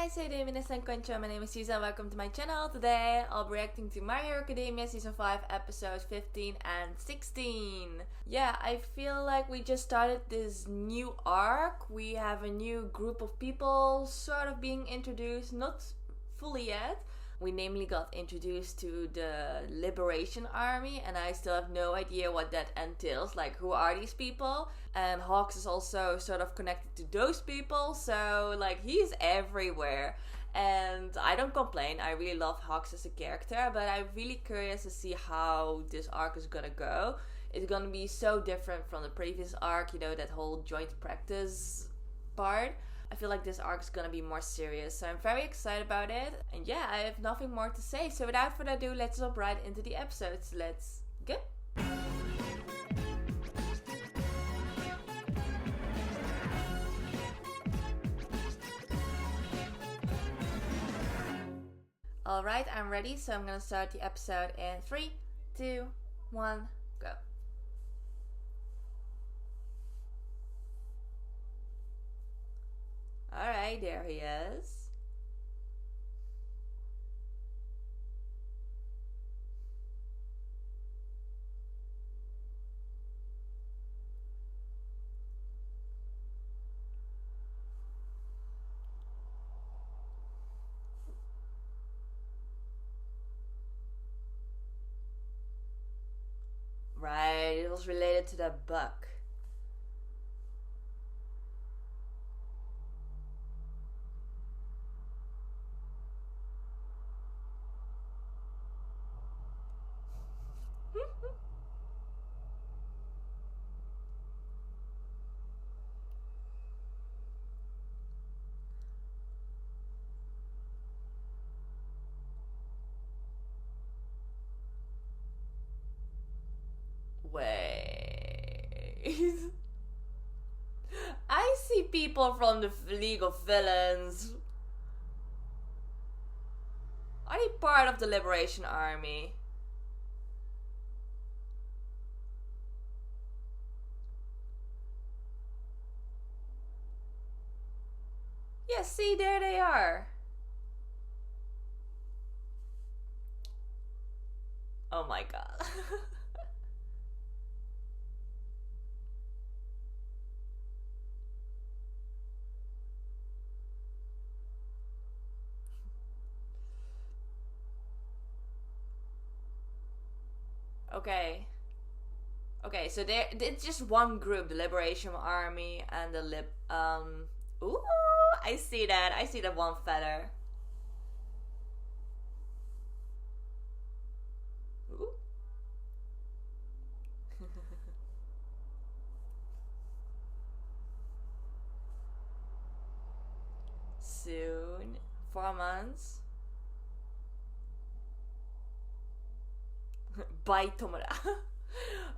Hey, minasan konnichiwa. My name is Susan. Welcome to my channel. Today I'll be reacting to My Hero Academia Season 5 episodes 15 and 16. Yeah, I feel like we just started this new arc. We have a new group of people sort of being introduced, not fully yet. We namely got introduced to the Liberation Army, and I still have no idea what that entails. Like, who are these people? And Hawks is also sort of connected to those people, so like he's everywhere. And I don't complain. I really love Hawks as a character, but I'm really curious to see how this arc is gonna go. It's gonna be so different from the previous arc, you know, that whole joint practice part. I feel like this arc is gonna be more serious, so I'm very excited about it. And yeah, I have nothing more to say, so without further ado, let's jump right into the episodes. Let's go! Alright, I'm ready, so I'm gonna start the episode in 3, 2, 1, go. Alright, there he is. Right, it was related to that book. Wait. I see people from the League of Villains. Are they part of the Liberation Army? Yeah, see, there they are. Oh my god. Okay. Okay, so it's just one group, the Liberation Army and the ooh, I see that. I see the one feather. Ooh. Soon. 4 months. Bye, Tomura.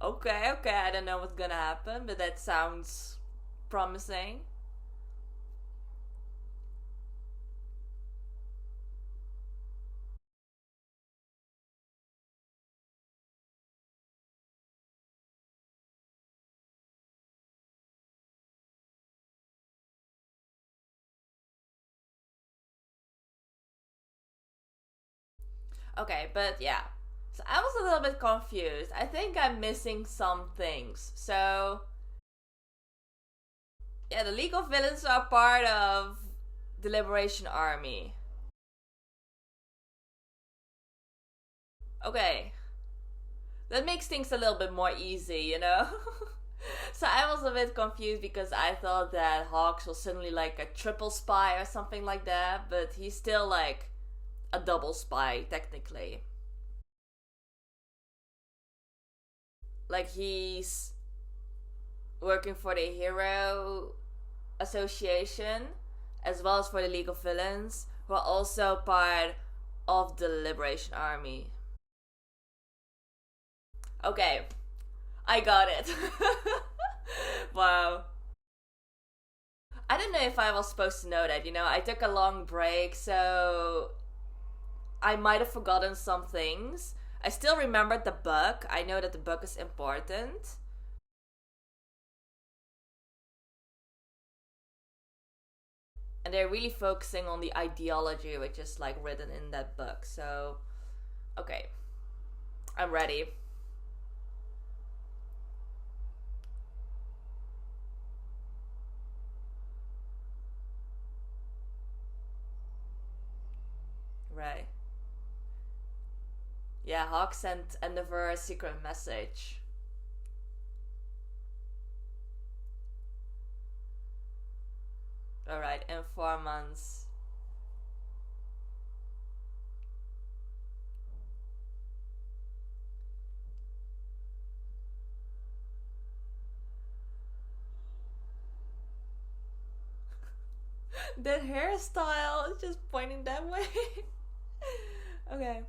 Okay, I don't know what's gonna happen, but that sounds promising. Okay, but yeah. So I was a little bit confused. I think I'm missing some things. So yeah, the League of Villains are part of the Liberation Army. Okay. That makes things a little bit more easy, you know? So I was a bit confused because I thought that Hawks was suddenly like a triple spy or something like that, but he's still like a double spy, technically. Like, he's working for the Hero Association as well as for the League of Villains, who are also part of the Liberation Army. Okay, I got it. Wow. I don't know if I was supposed to know that, you know, I took a long break, so I might have forgotten some things. I still remembered the book. I know that the book is important. And they're really focusing on the ideology which is like written in that book. So, okay, I'm ready. Right. Yeah, Hawk sent Endeavor a secret message. Alright, in 4 months. That hairstyle is just pointing that way. Okay.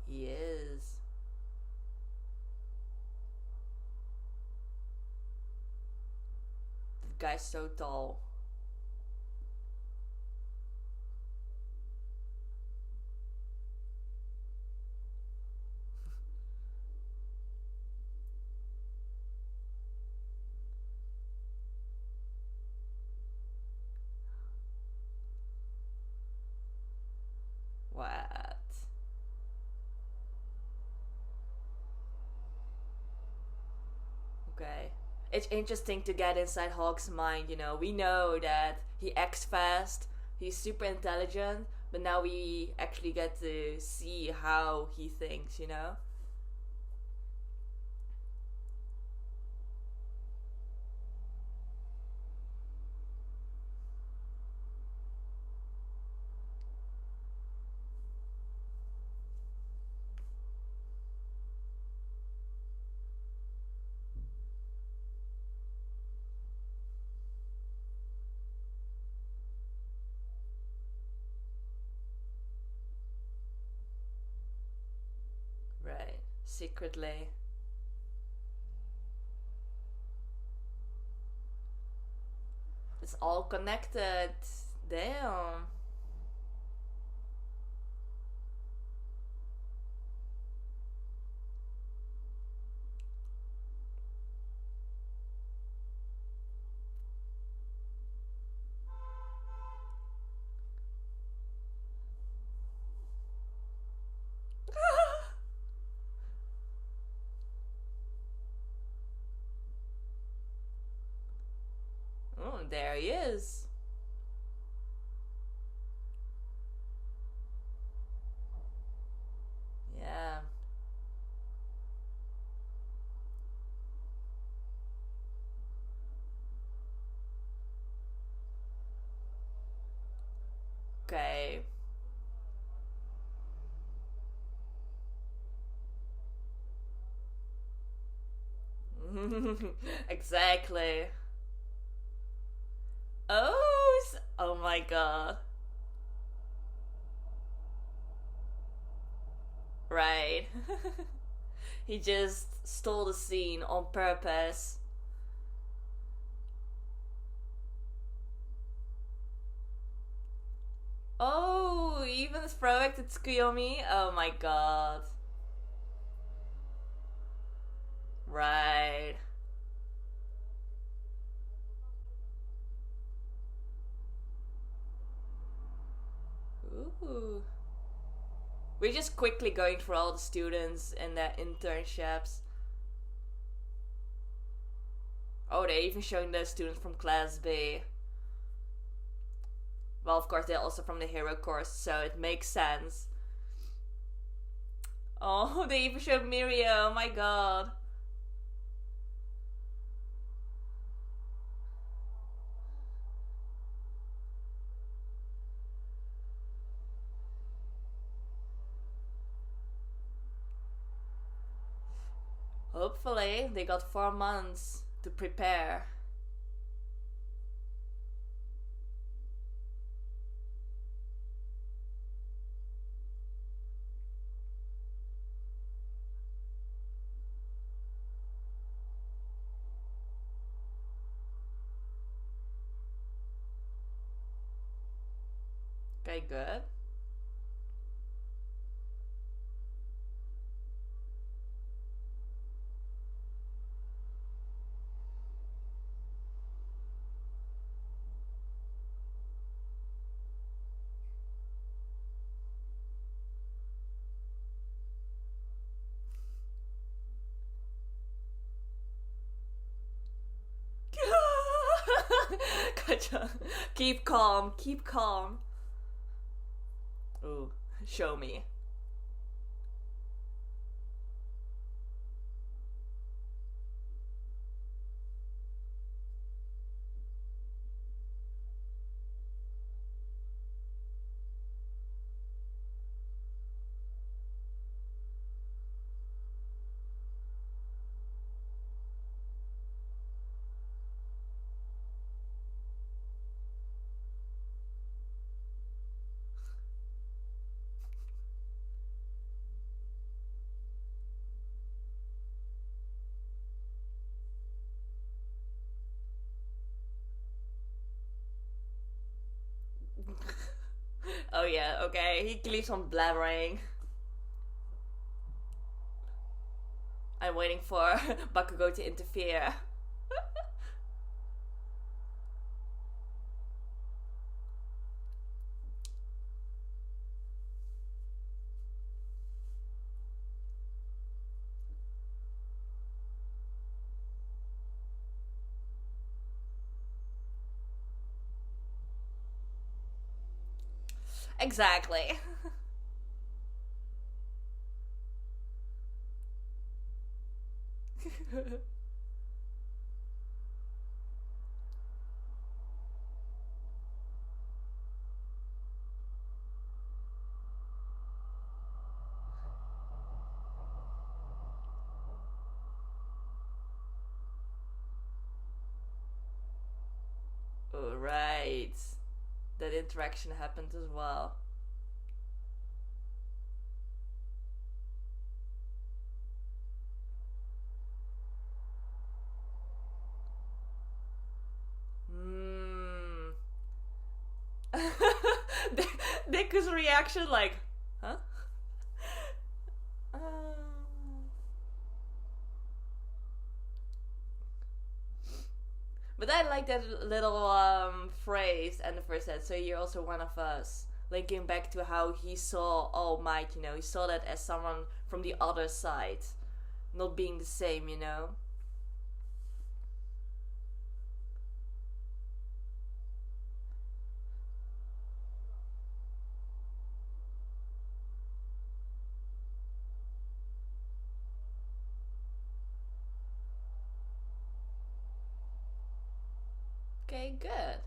He is. The guy's so tall. What? Okay. It's interesting to get inside Hawk's mind, you know. We know that he acts fast, he's super intelligent, but now we actually get to see how he thinks, you know? Right. Secretly. It's all connected. Damn. Oh, there he is. Yeah. Okay. Exactly. Oh, oh my god. Right. He just stole the scene on purpose. Oh, even throwback to Tsukuyomi? Oh my god. Right. Ooh. We're just quickly going through all the students and their internships. Oh, they're even showing the students from Class B. Well, of course, they're also from the hero course, so it makes sense. Oh, they even showed Mirio. Oh my god. Hopefully, they got 4 months to prepare. Okay, good. Gotcha. Keep calm. Keep calm. Ooh, show me. Oh yeah, okay. He keeps on blabbering. I'm waiting for Bakugo to interfere. Exactly. Oh, right. That interaction happened as well. Hmm. Deku's reaction, like, huh? But I like that little phrase and the first said, so you're also one of us. Linking back to how he saw All Might, you know, he saw that as someone from the other side. Not being the same, you know? Okay, good.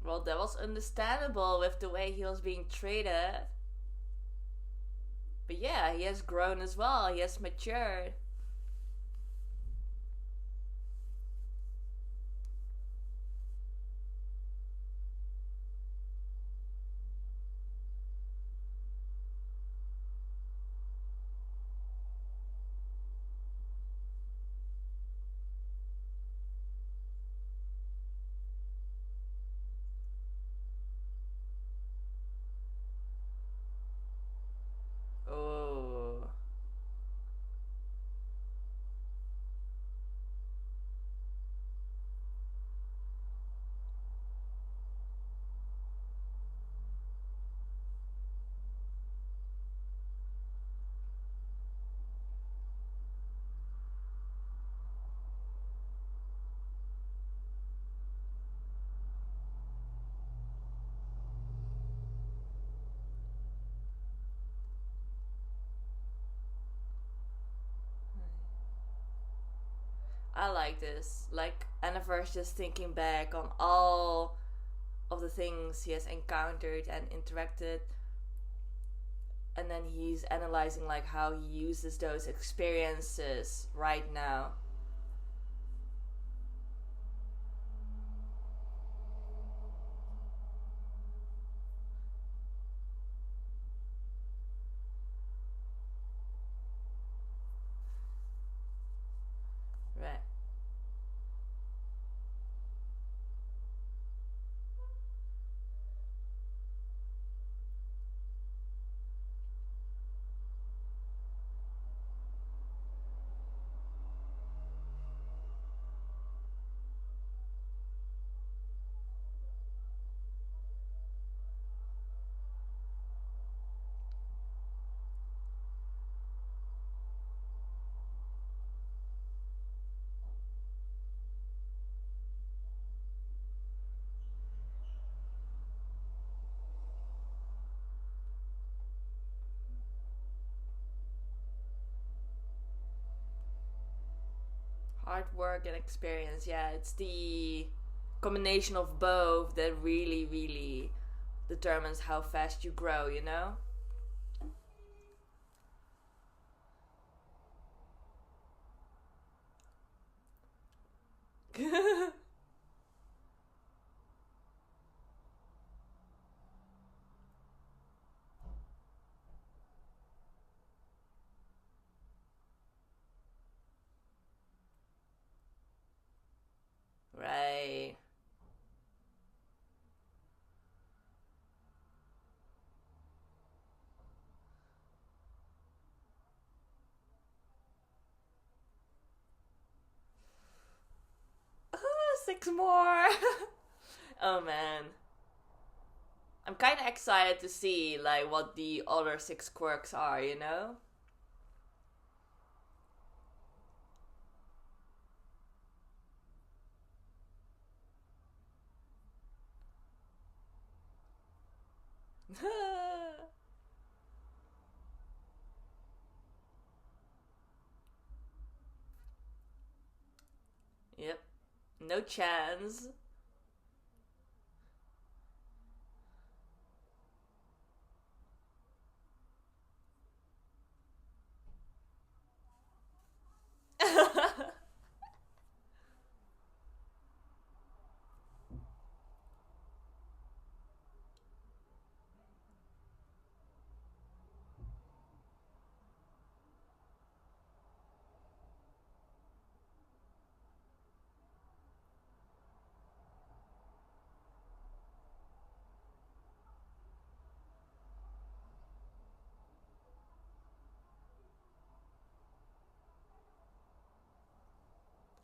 Well, that was understandable with the way he was being treated. But yeah, he has grown as well. He has matured. Oh. I like this. Like, Anniverse just thinking back on all of the things he has encountered and interacted and then he's analyzing like how he uses those experiences right now. Right. Hard work and experience, yeah, it's the combination of both that really, really determines how fast you grow, you know? Right. Six more. Oh man. I'm kind of excited to see like what the other six quirks are, you know? Yep. No chance.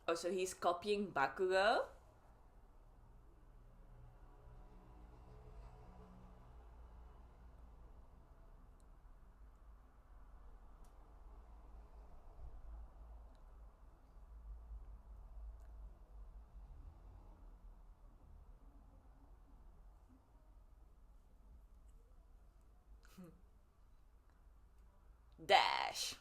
Oh, so he's copying Bakugo? Dash.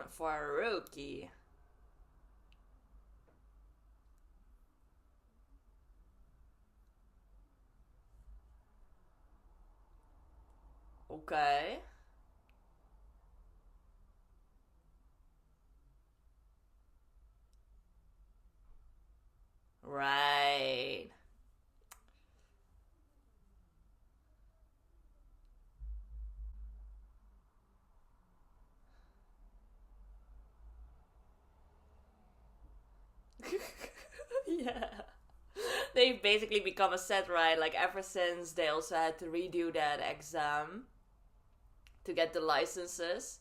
For a rookie. Okay. Right. Yeah. They've basically become a set, right? Like ever since they also had to redo that exam to get the licenses.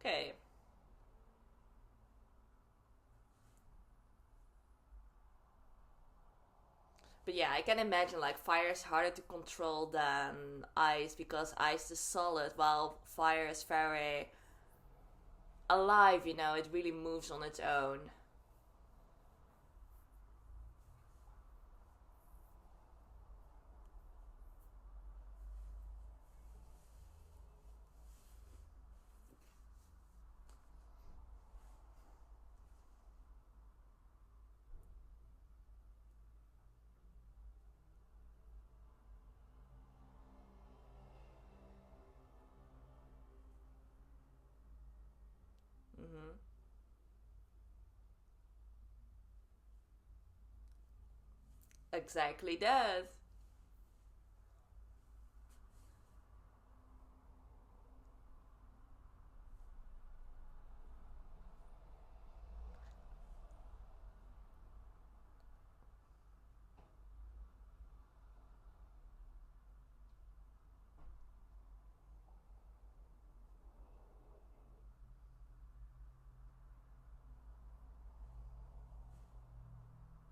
Okay. But yeah, I can imagine like fire is harder to control than ice because ice is solid while fire is very alive, you know, it really moves on its own. Mm-hmm. Exactly that.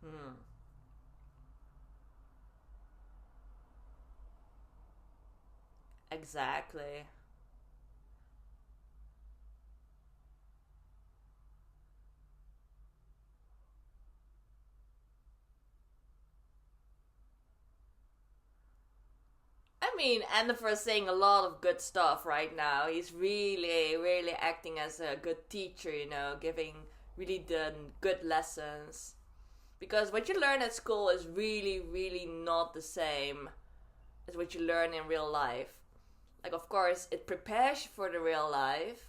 Hmm. Exactly. I mean, Endeavor's saying a lot of good stuff right now. He's really, really acting as a good teacher, you know, giving really the good lessons. Because what you learn at school is really, really not the same as what you learn in real life. Like, of course, it prepares you for the real life,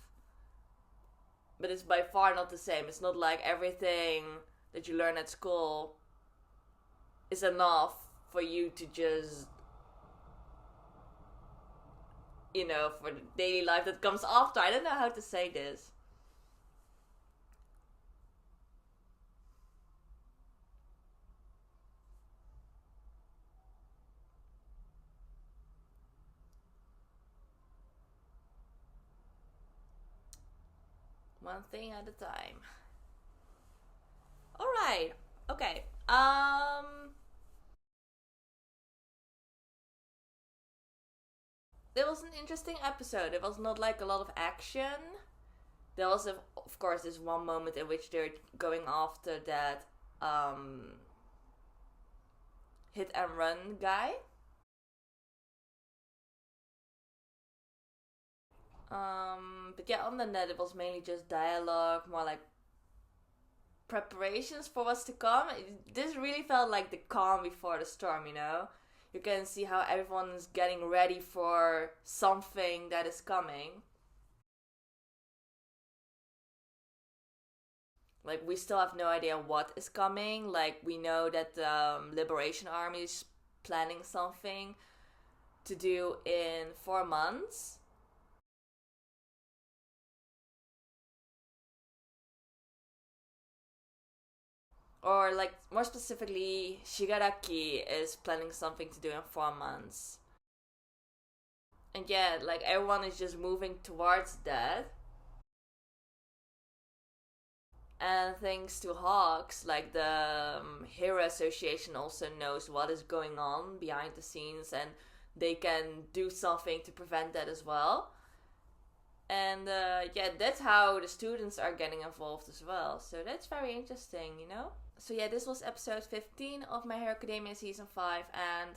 but it's by far not the same. It's not like everything that you learn at school is enough for you to just, you know, for the daily life that comes after. I don't know how to say this. One thing at a time. All right. Okay. It was an interesting episode. It was not like a lot of action. There was, of course, this one moment in which they're going after that hit and run guy. But yeah, on the net, it was mainly just dialogue, more like preparations for what's to come. This really felt like the calm before the storm, you know? You can see how everyone's getting ready for something that is coming. Like, we still have no idea what is coming. Like, we know that the Liberation Army is planning something to do in 4 months. Or, like, more specifically, Shigaraki is planning something to do in 4 months. And yeah, like, everyone is just moving towards that. And thanks to Hawks, like the Hero Association also knows what is going on behind the scenes and they can do something to prevent that as well. And yeah, that's how the students are getting involved as well. So that's very interesting, you know? So yeah, this was episode 15 of My Hero Academia season 5. And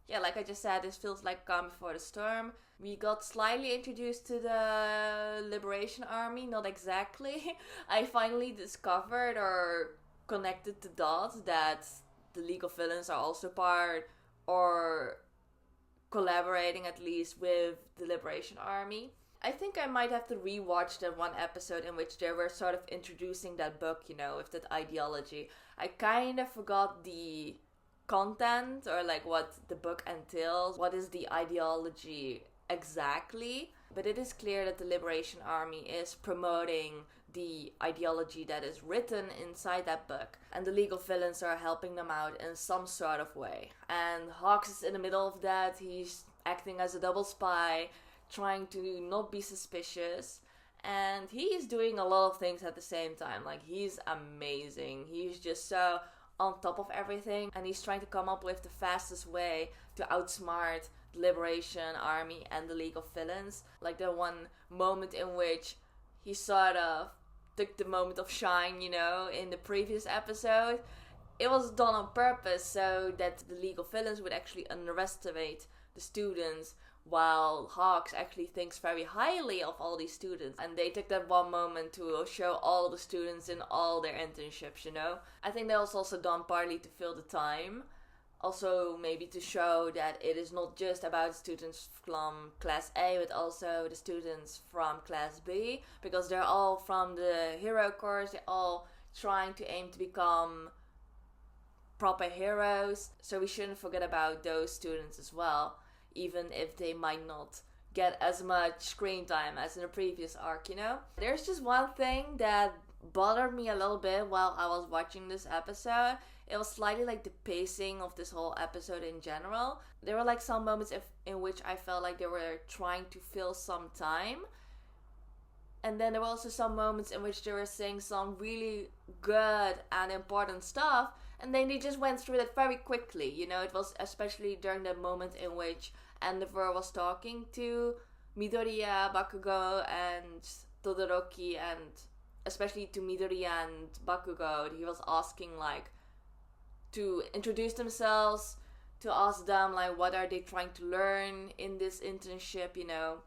yeah, like I just said, this feels like Calm Before the Storm. We got slightly introduced to the Liberation Army, not exactly. I finally discovered or connected the dots that the League of Villains are also part or collaborating at least with the Liberation Army. I think I might have to rewatch that one episode in which they were sort of introducing that book, you know, with that ideology. I kind of forgot the content or like what the book entails, what is the ideology exactly, but it is clear that the Liberation Army is promoting the ideology that is written inside that book, and the League of Villains are helping them out in some sort of way. And Hawks is in the middle of that, he's acting as a double spy, trying to not be suspicious. And he's doing a lot of things at the same time. Like, he's amazing. He's just so on top of everything, and he's trying to come up with the fastest way to outsmart the Liberation Army and the League of Villains. Like, the one moment in which he sort of took the moment of shine, you know, in the previous episode. It was done on purpose so that the League of Villains would actually underestimate the students, while Hawks actually thinks very highly of all these students. And they took that one moment to show all the students in all their internships, you know. I think that was also done partly to fill the time. Also maybe to show that it is not just about students from Class A, but also the students from Class B. Because they're all from the hero course, they're all trying to aim to become proper heroes. So we shouldn't forget about those students as well, even if they might not get as much screen time as in the previous arc, you know? There's just one thing that bothered me a little bit while I was watching this episode. It was slightly like the pacing of this whole episode in general. There were like some moments in which I felt like they were trying to fill some time. And then there were also some moments in which they were saying some really good and important stuff, and then they just went through that very quickly. You know, it was especially during the moment in which Endeavor was talking to Midoriya, Bakugo, and Todoroki, and especially to Midoriya and Bakugo. He was asking like to introduce themselves, to ask them like what are they trying to learn in this internship, you know.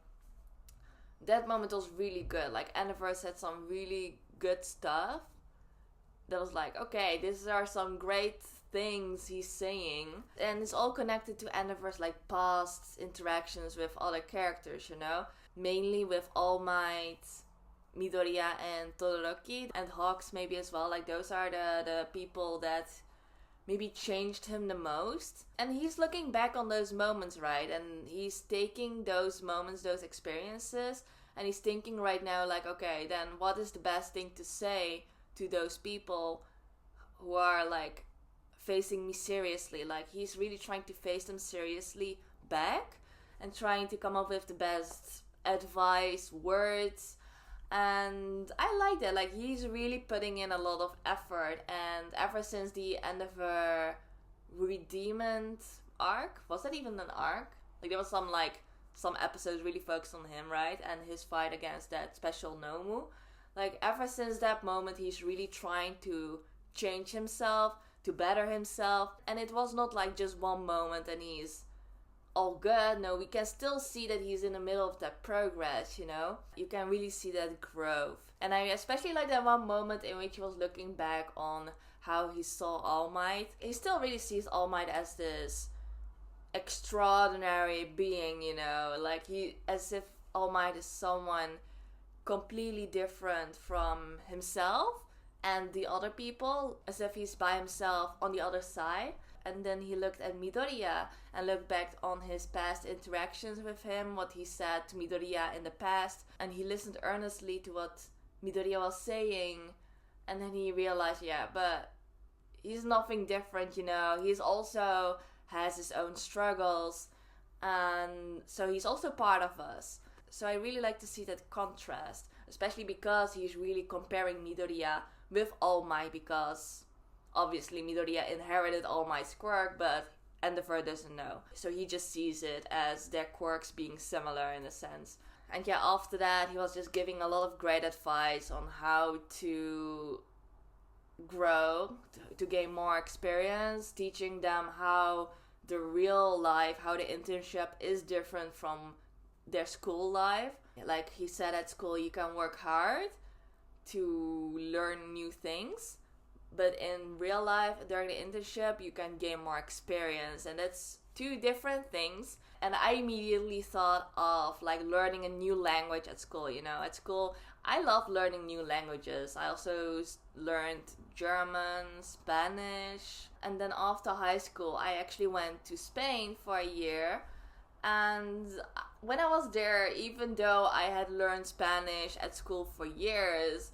That moment was really good. Like, Endeavor said some really good stuff that was like, okay, these are some great things he's saying. And it's all connected to Endeavor's like past interactions with other characters, you know. Mainly with All Might, Midoriya, and Todoroki, and Hawks maybe as well. Like, those are the people that maybe changed him the most. And he's looking back on those moments, right? And he's taking those moments, those experiences, and he's thinking right now like, okay, then what is the best thing to say to those people who are like facing me seriously? Like, he's really trying to face them seriously back and trying to come up with the best advice, words. And I like that. Like, he's really putting in a lot of effort. And ever since the Endeavor Redeemment arc, was that even an arc? Like, there was some episodes really focused on him, right? And his fight against that special Nomu. Like, ever since that moment, he's really trying to change himself, to better himself. And it was not like just one moment and he's all good. No, we can still see that he's in the middle of that progress, you know? You can really see that growth. And I especially like that one moment in which he was looking back on how he saw All Might. He still really sees All Might as this extraordinary being, you know? Like, as if All Might is someone completely different from himself and the other people, as if he's by himself on the other side. And then he looked at Midoriya and looked back on his past interactions with him, what he said to Midoriya in the past, and he listened earnestly to what Midoriya was saying. And then he realized, yeah, but he's nothing different, you know. He's also has his own struggles, and so he's also part of us. So I really like to see that contrast, especially because he's really comparing Midoriya with All Might, because obviously Midoriya inherited All Might's quirk, but Endeavor doesn't know. So he just sees it as their quirks being similar in a sense. And yeah, after that, he was just giving a lot of great advice on how to grow, to gain more experience, teaching them how the real life, how the internship is different from their school life. Like he said, at school you can work hard to learn new things, but in real life during the internship you can gain more experience, and that's two different things. And I immediately thought of like learning a new language at school. You know, at school I love learning new languages. I also learned German, Spanish, and then after high school I actually went to Spain for a year. And when I was there, even though I had learned Spanish at school for years,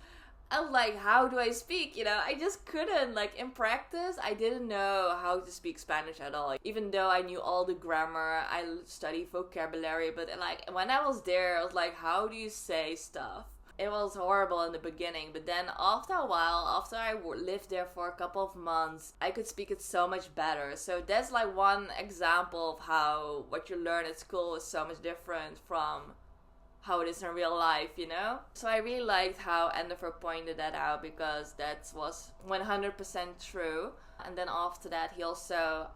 I was like, how do I speak? You know, I just couldn't. Like, in practice, I didn't know how to speak Spanish at all. Like, even though I knew all the grammar, I studied vocabulary, but like, when I was there, I was like, how do you say stuff? It was horrible in the beginning, but then after a while, after I lived there for a couple of months, I could speak it so much better. So that's like one example of how what you learn at school is so much different from how it is in real life, you know? So I really liked how Endeavor pointed that out, because that was 100% true. And then after that, he also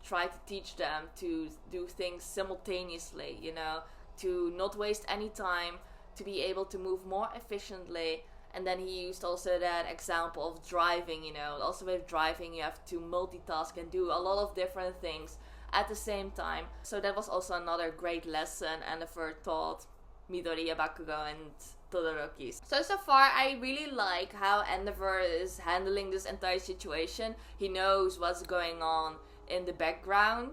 tried to teach them to do things simultaneously, you know, to not waste any time, to be able to move more efficiently. And then he used also that example of driving, you know. Also with driving, you have to multitask and do a lot of different things at the same time. So that was also another great lesson Endeavor taught Midoriya, Bakugo, and Todoroki. So far, I really like how Endeavor is handling this entire situation. He knows what's going on in the background,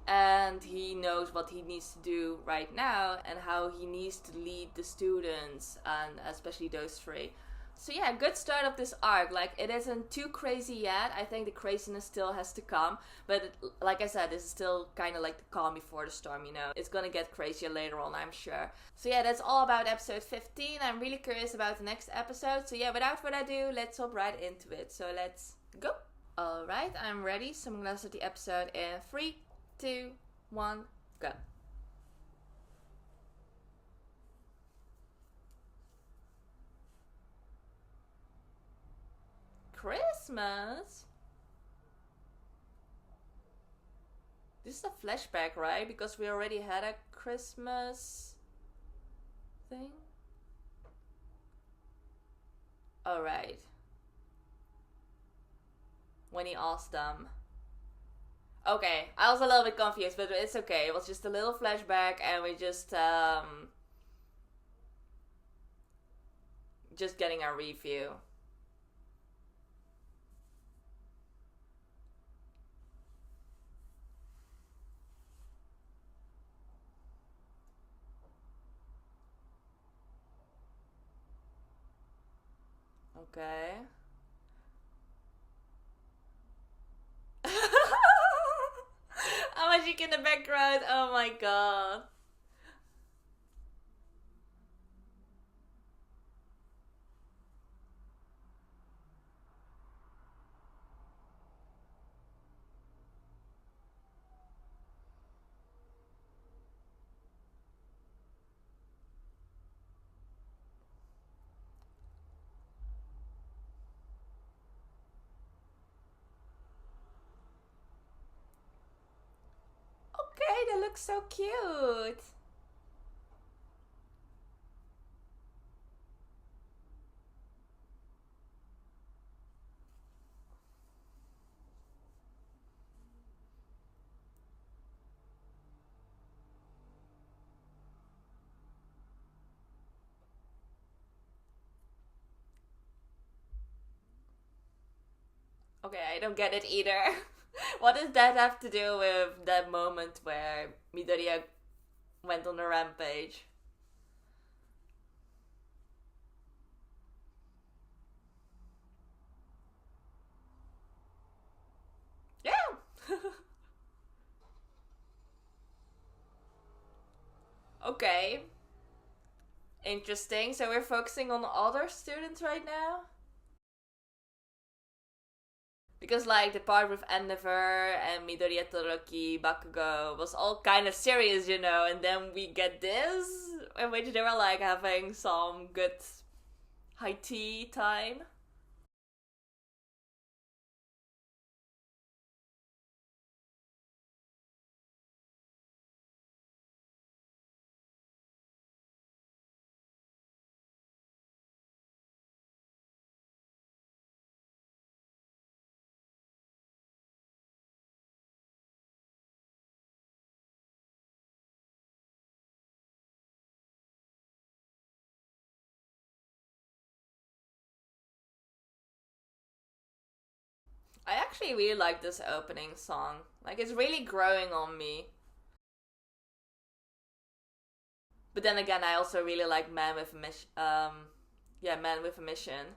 and he knows what he needs to do right now, and how he needs to lead the students, and especially those three. So yeah, good start of this arc. Like, it isn't too crazy yet. I think the craziness still has to come. But like I said, this is still kind of like the calm before the storm, you know. It's gonna get crazier later on, I'm sure. So yeah, that's all about episode 15. I'm really curious about the next episode. So yeah, without further ado, let's hop right into it. So let's go. Alright, I'm ready. So I'm gonna start the episode in 3, 2, 1, go. Christmas? This is a flashback, right? Because we already had a Christmas thing. Alright. When he asked them. Okay, I was a little bit confused, but it's okay. It was just a little flashback, and we just getting a review. Okay. Magic in the background. Oh my god. Okay, they look so cute. Okay, I don't get it either. What does that have to do with that moment where Midoriya went on a rampage? Yeah. Okay. Interesting. So we're focusing on other students right now? Because like the part with Endeavor and Midoriya, Todoroki, Bakugo was all kind of serious, you know, and then we get this, in which they were like having some good high tea time. I actually really like this opening song. Like, it's really growing on me. But then again, I also really like Man with a Mission. Yeah, Man with a Mission.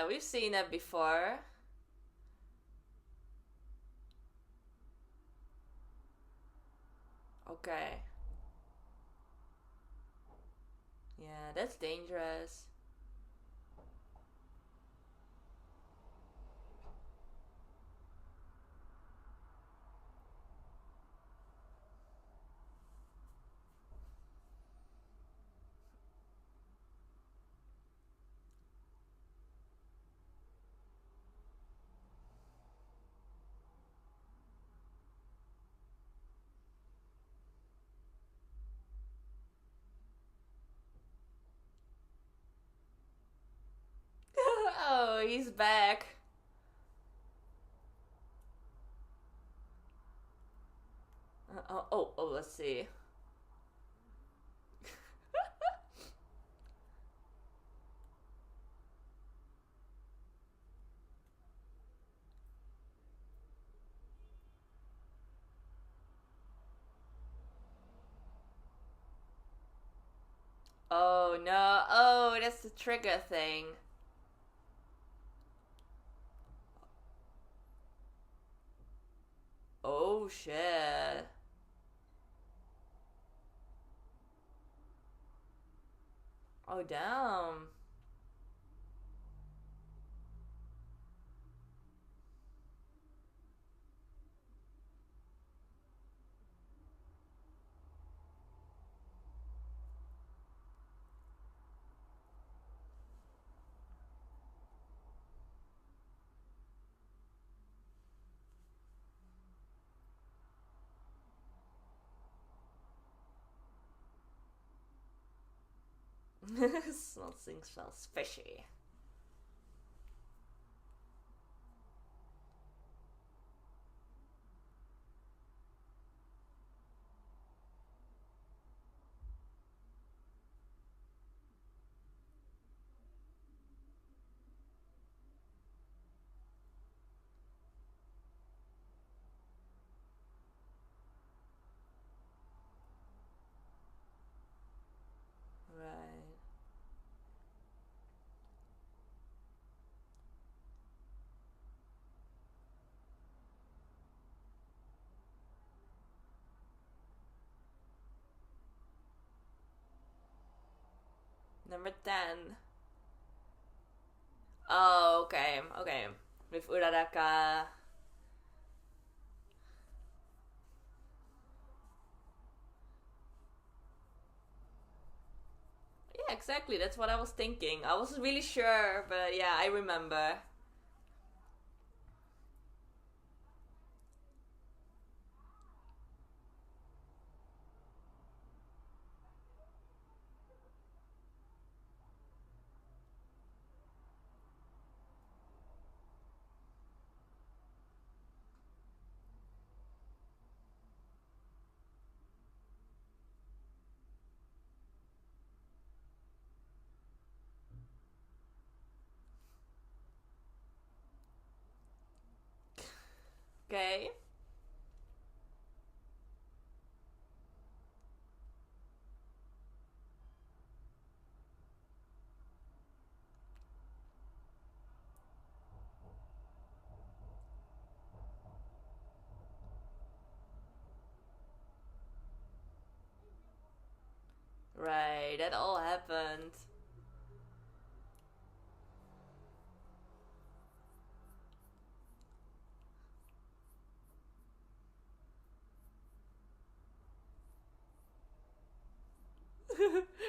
Yeah, we've seen it before. Okay. Yeah, that's dangerous. Oh, he's back. Oh, let's see. Oh no. Oh, that's the trigger thing. Oh shit. Oh damn. Something smells fishy. Right. Number 10. Oh, okay, okay. With Uraraka. Yeah, exactly. That's what I was thinking. I wasn't really sure, but yeah, I remember. Okay. Right, that all happened.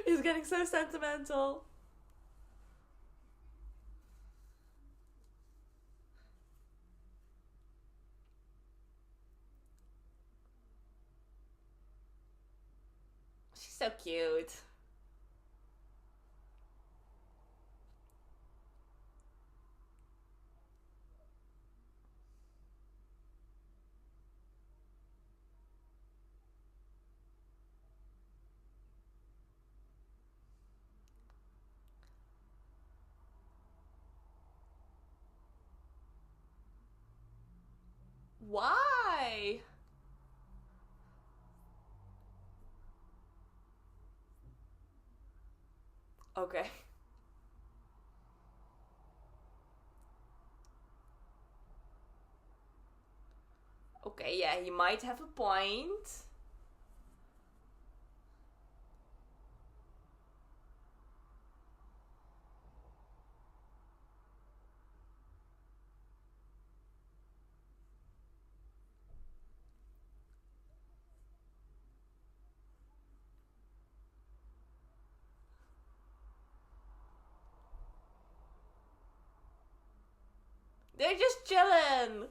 He's getting so sentimental. She's so cute. Why? Okay. Okay, yeah, he might have a point. They're just chilling.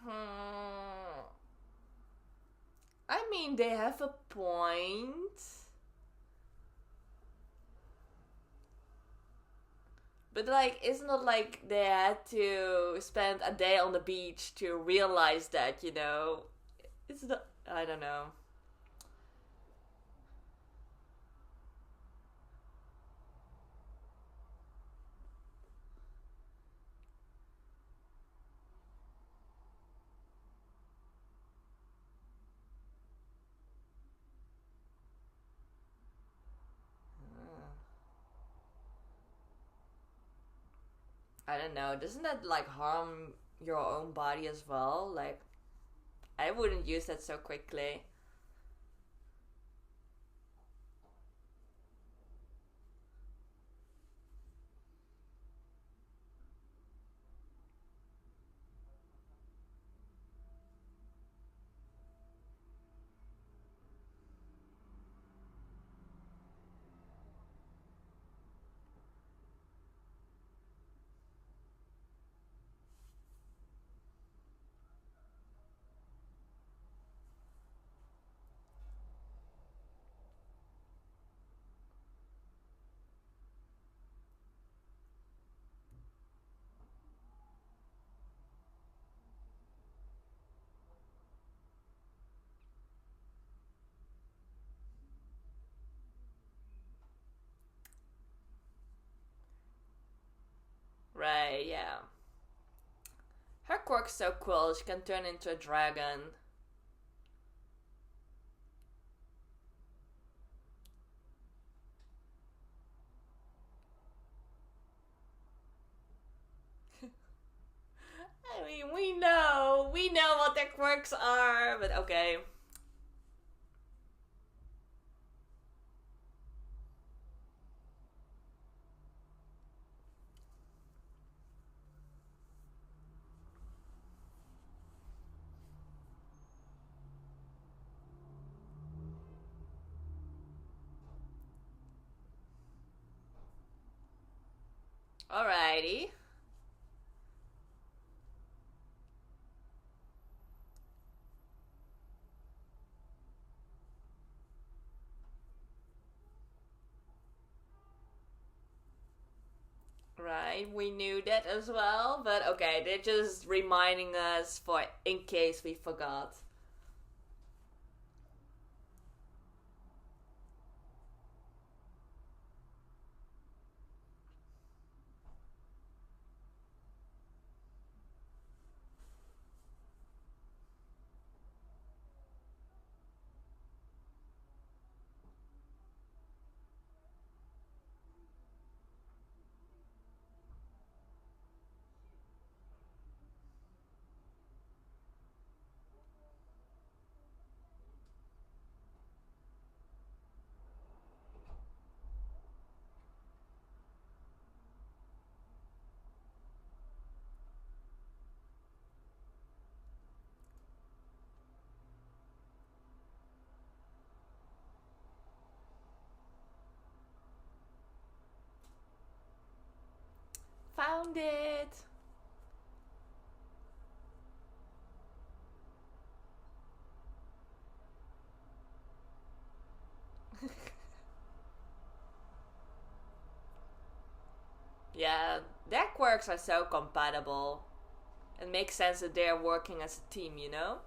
Hmm. I mean, they have a point. But like, it's not like they had to spend a day on the beach to realize that, you know? It's not. I don't know. I don't know. Doesn't that like harm your own body as well? Like, I wouldn't use that so quickly. Right, yeah. Her quirk's so cool, she can turn into a dragon. I mean, we know what their quirks are, but okay. Alrighty. Right, we knew that as well, but okay, they're just reminding us for in case we forgot. Found it! Yeah, their quirks are so compatible. It makes sense that they're working as a team, you know?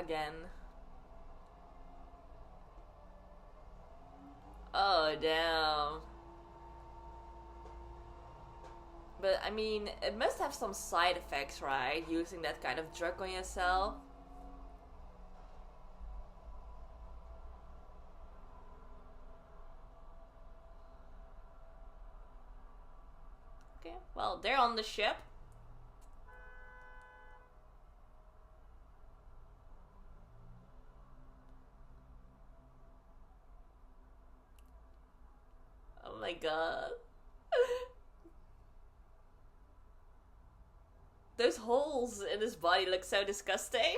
again. Oh, damn. But I mean, it must have some side effects, right? Using that kind of drug on yourself. Okay, well, they're on the ship. Oh my god. Those holes in his body look so disgusting.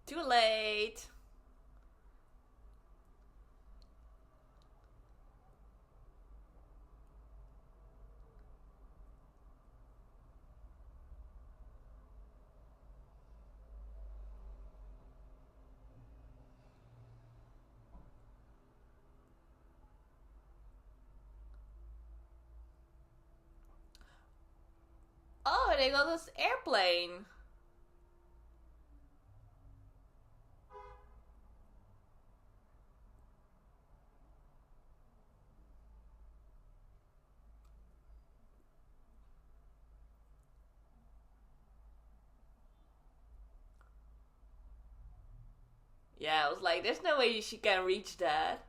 Too late. Oh, they got this airplane. Yeah, I was like, there's no way she can reach that.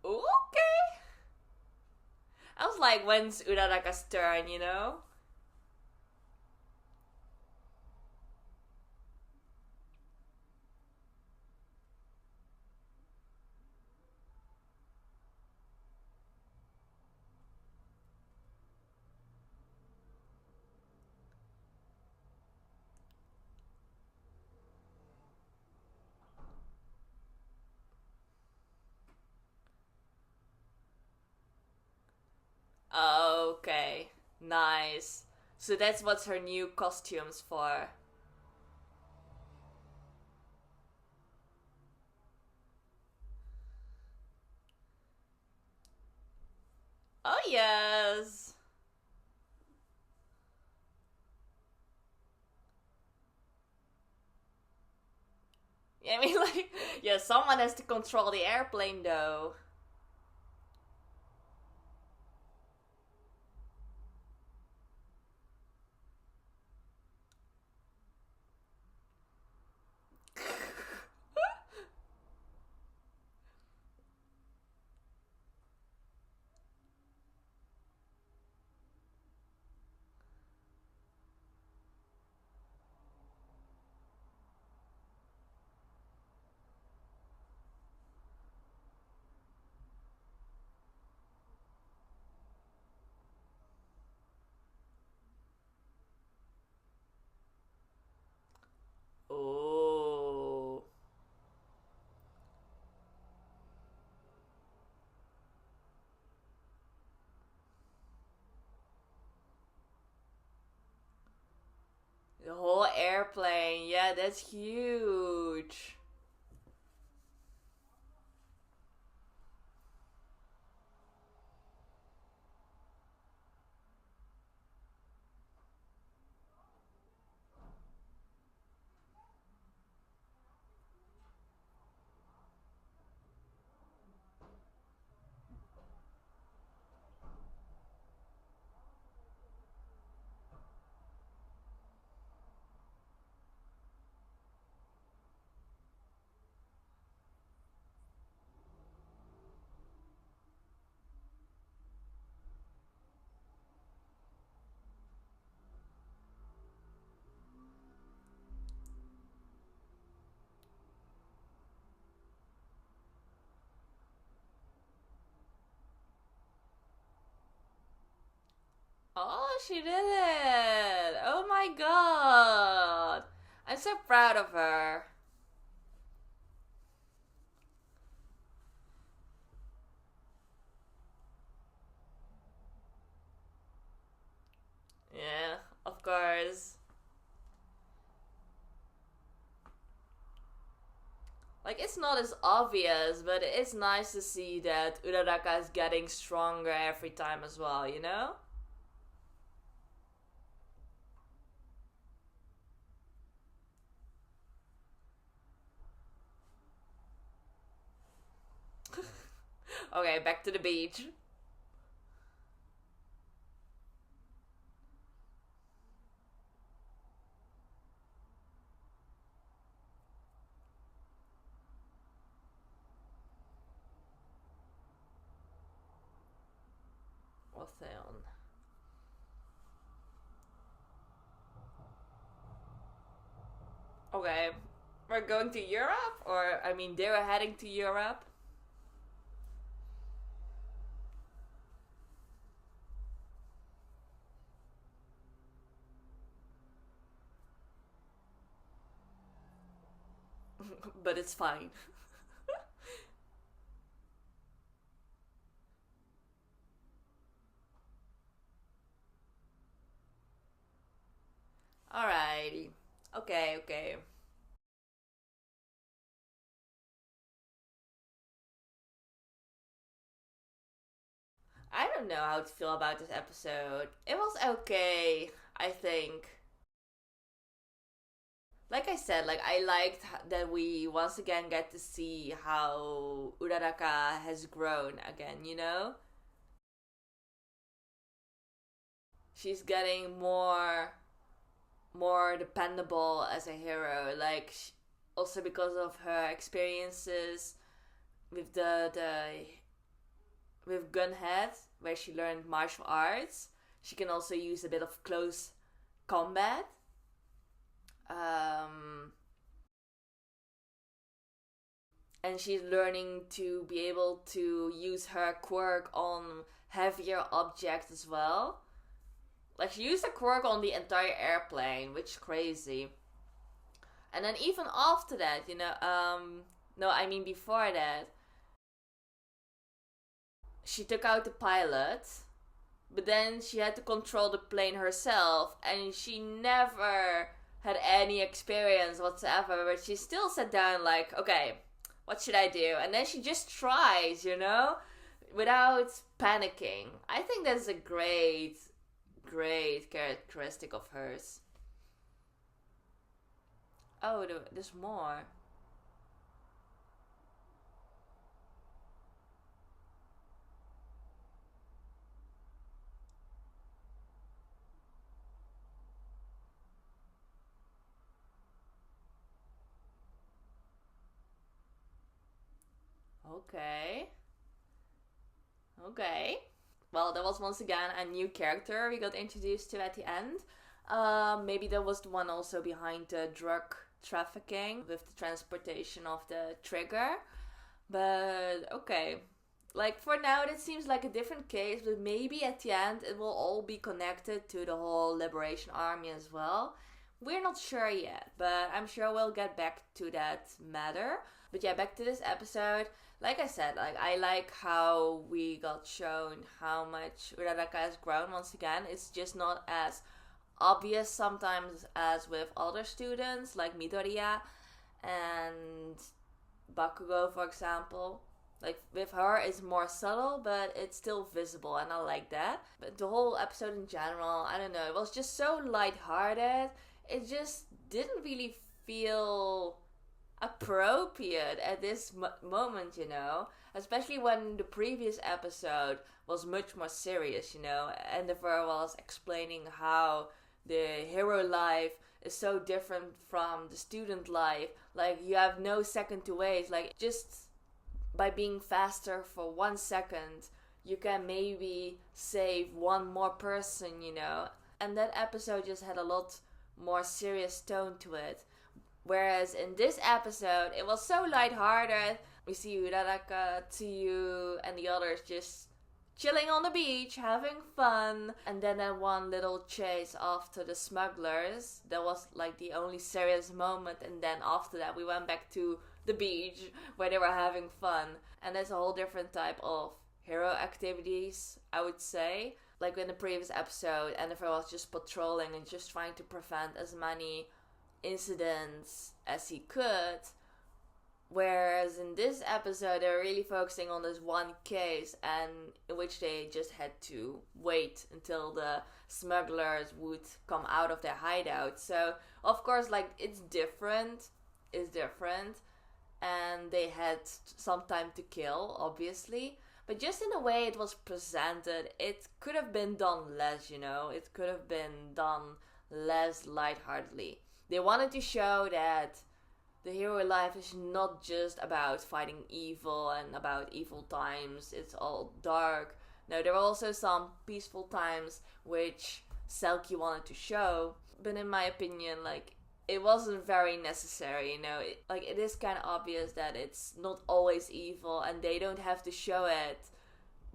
Okay. I was like, when's Uraraka's turn, you know? Okay. Nice. So that's what her new costume's for. Oh, yes. Yeah, I mean, like, yeah, someone has to control the airplane, though. Oh. The whole airplane. Yeah, that's huge. she did it! Oh my god! I'm so proud of her. Yeah, of course. Like, it's not as obvious, but it's nice to see that Uraraka is getting stronger every time as well, you know? Okay, back to the beach. What's that on? Okay, we're going to Europe? Or, I mean, they were heading to Europe? But it's fine. Alrighty. Okay, okay. I don't know how to feel about this episode. It was okay, I think. Like I said, like I liked that we once again get to see how Uraraka has grown again, you know? She's getting more dependable as a hero, like also because of her experiences with the with Gunhead, where she learned martial arts. She can also use a bit of close combat. Um, and she's learning to be able to use her quirk on heavier objects as well. Like, she used a quirk on the entire airplane, which is crazy. And then even after that, no, I mean before that, she took out the pilot, but then she had to control the plane herself, and she never had any experience whatsoever, but she still sat down like, okay, what should I do? And then she just tries, without panicking. I think that's a great characteristic of hers. Oh, there's more. Okay. Okay. Well, that was once again a new character we got introduced to at the end. Maybe that was the one also behind the drug trafficking with the transportation of the trigger. But okay. Like, for now, it seems like a different case, but maybe at the end it will all be connected to the whole Liberation Army as well. We're not sure yet, but I'm sure we'll get back to that matter. But yeah, back to this episode. Like I said, like I like how we got shown how much Uraraka has grown once again. It's just not as obvious sometimes as with other students like Midoriya and Bakugo, for example. Like, with her, it's more subtle, but it's still visible, and I like that. But the whole episode in general, I don't know, it was just so lighthearted. It just didn't really feel appropriate at this moment, especially when the previous episode was much more serious, Endeavor was explaining how the hero life is so different from the student life. Like, you have no second to wait. Like, just by being faster for 1 second, you can maybe save one more person, And that episode just had a lot more serious tone to it. Whereas in this episode, it was so lighthearted. We see Uraraka, Tsuyu, and the others just chilling on the beach, having fun. And then that one little chase after the smugglers, that was like the only serious moment. And then after that we went back to the beach where they were having fun. And that's a whole different type of hero activities, I would say. Like in the previous episode, Endeavor was just patrolling and just trying to prevent as many incidents as he could. Whereas in this episode, they're really focusing on this one case, and in which they just had to wait until the smugglers would come out of their hideout. So, of course, like, it's different, and they had some time to kill, obviously. But just in the way it was presented, it could have been done less, It could have been done less lightheartedly. They wanted to show that the hero life is not just about fighting evil and about evil times. It's all dark. No, there were also some peaceful times which Selkie wanted to show. But in my opinion, like, it wasn't very necessary, it is kind of obvious that it's not always evil, and they don't have to show it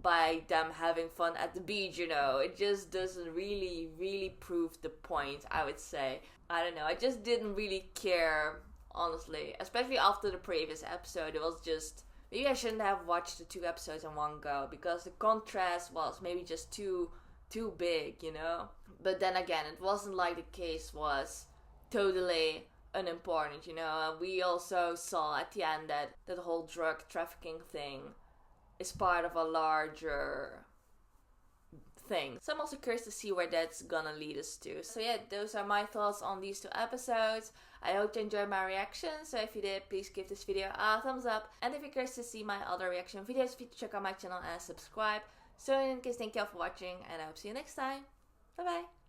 by them having fun at the beach, It just doesn't really prove the point, I would say. I don't know, I just didn't really care, honestly. Especially after the previous episode, it was just, maybe I shouldn't have watched the 2 episodes in one go, because the contrast was maybe just too big, But then again, it wasn't like the case was totally unimportant, And we also saw at the end that the whole drug trafficking thing is part of a larger thing. So I'm also curious to see where that's gonna lead us to. So yeah, those are my thoughts on these 2 episodes. I hope you enjoyed my reaction. So if you did, please give this video a thumbs up. And if you're curious to see my other reaction videos, please check out my channel and subscribe. So in case, thank you all for watching, and I hope to see you next time. Bye bye.